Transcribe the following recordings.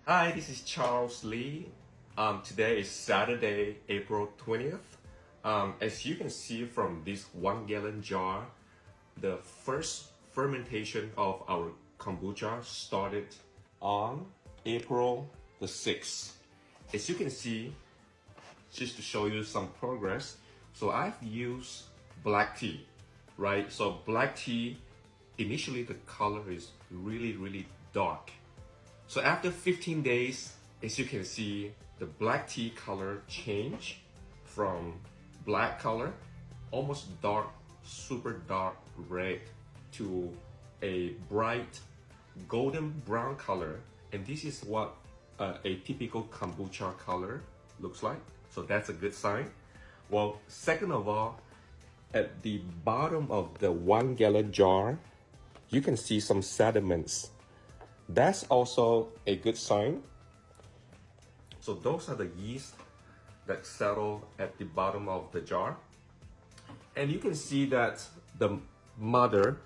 Hi, this is Charles Lee. Today is Saturday, April 20th. As you can see from this 1 gallon jar, the first fermentation of our kombucha started on April the 6th. As you can see, just to show you some progress, so I've used black tea, right? So black tea, initially the color is really dark. So after 15 days, as you can see, the black tea color changed from black color, almost dark, super dark red, to a bright golden brown color. And this is what a typical kombucha color looks like. So that's a good sign. Well, second of all, at the bottom of the 1 gallon jar, you can see some sediments. That's also a good sign. So those are the yeast that settle at the bottom of the jar. And you can see that the mother,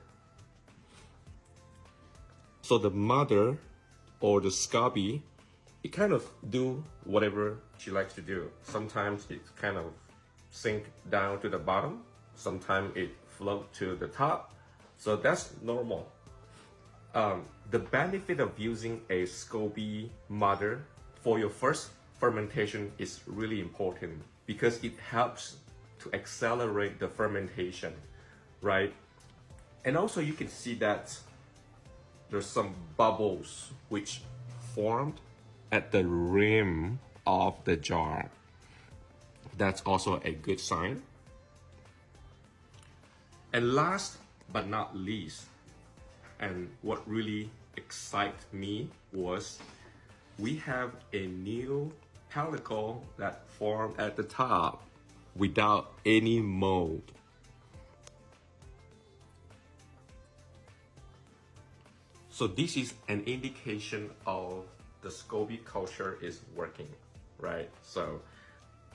so the mother or the SCOBY, it kind of do whatever she likes to do. Sometimes it kind of sink down to the bottom. Sometimes it float to the top. So that's normal. The benefit of using a SCOBY mother for your first fermentation is really important because it helps to accelerate the fermentation, right? And also you can see that there's some bubbles which formed at the rim of the jar. That's also a good sign. And last but not least, and what really excited me was we have a new pellicle that formed at the top without any mold. So this is an indication of the SCOBY culture is working, right? So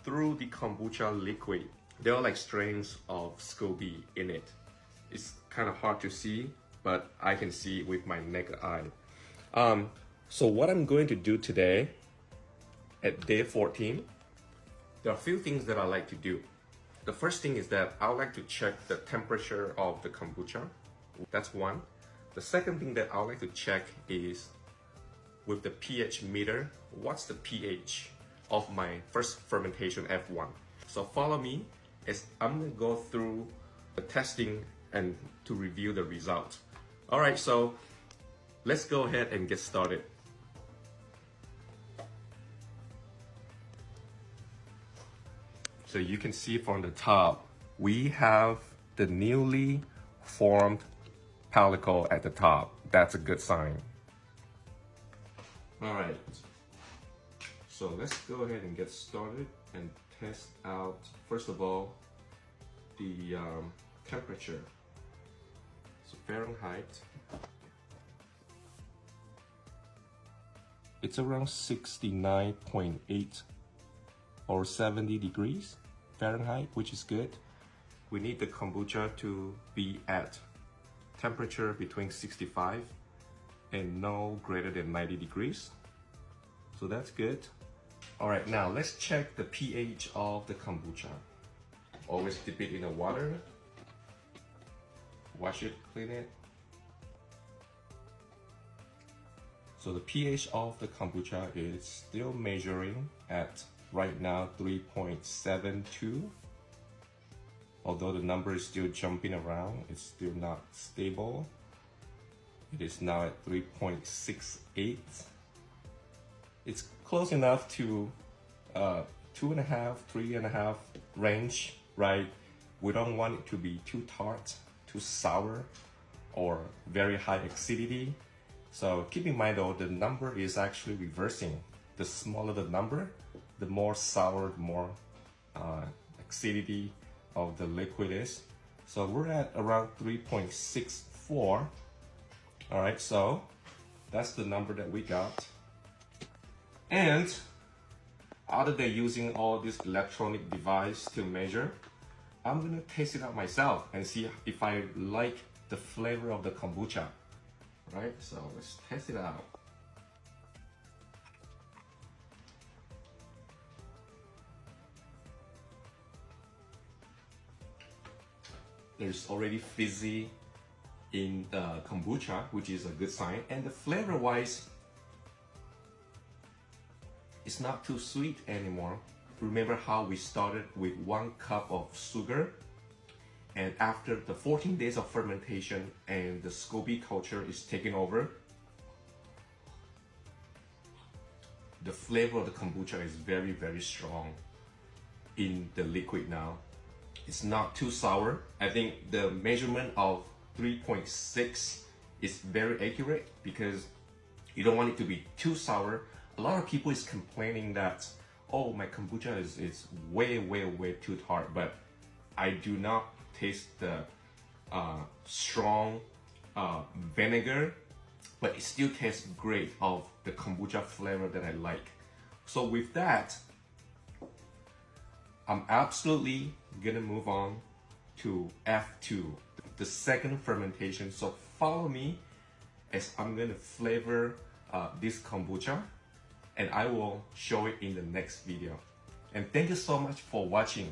through the kombucha liquid, there are like strains of SCOBY in it. It's kind of hard to see, but I can see it with my naked eye. So what I'm going to do today at day 14, there are a few things that I like to do. The first thing is that I like to check the temperature of the kombucha. That's one. The second thing that I like to check is with the pH meter, what's the pH of my first fermentation F1. So follow me as I'm gonna go through the testing and to review the results. All right, so let's go ahead and get started. So you can see from the top, we have the newly formed pellicle at the top. That's a good sign. All right, so let's go ahead and get started and test out, first of all, the temperature. So Fahrenheit, it's around 69.8 or 70 degrees Fahrenheit, which is good. We need the kombucha to be at temperature between 65 and no greater than 90 degrees. So that's good. All right, now let's check the pH of the kombucha. Always dip it in the water. Wash it, clean it. So the pH of the kombucha is still measuring at right now 3.72. Although the number is still jumping around, it's still not stable. It is now at 3.68. It's close enough to 2.5, 3.5 range, right? We don't want it to be too tart, too sour, or very high acidity. So keep in mind though, the number is actually reversing. The smaller the number, the more sour, the more acidity of the liquid is. So we're at around 3.64. All right, so that's the number that we got. And other than using all this electronic device to measure, I'm gonna taste it out myself and see if I like the flavor of the kombucha. Right, so let's test it out. There's already fizzy in the kombucha, which is a good sign. And the flavor wise, it's not too sweet anymore. Remember how we started with 1 cup of sugar, and after the 14 days of fermentation and the SCOBY culture is taking over, the flavor of the kombucha is very, very strong in the liquid now. It's not too sour. I think the measurement of 3.6 is very accurate because you don't want it to be too sour. A lot of people is complaining that, oh, my kombucha is way too tart, but I do not taste the strong vinegar, but it still tastes great of the kombucha flavor that I like. So with that, I'm absolutely gonna move on to F2, the second fermentation. So follow me as I'm gonna flavor this kombucha, and I will show it in the next video. And thank you so much for watching.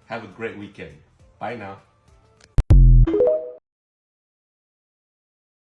Have a great weekend. Bye now.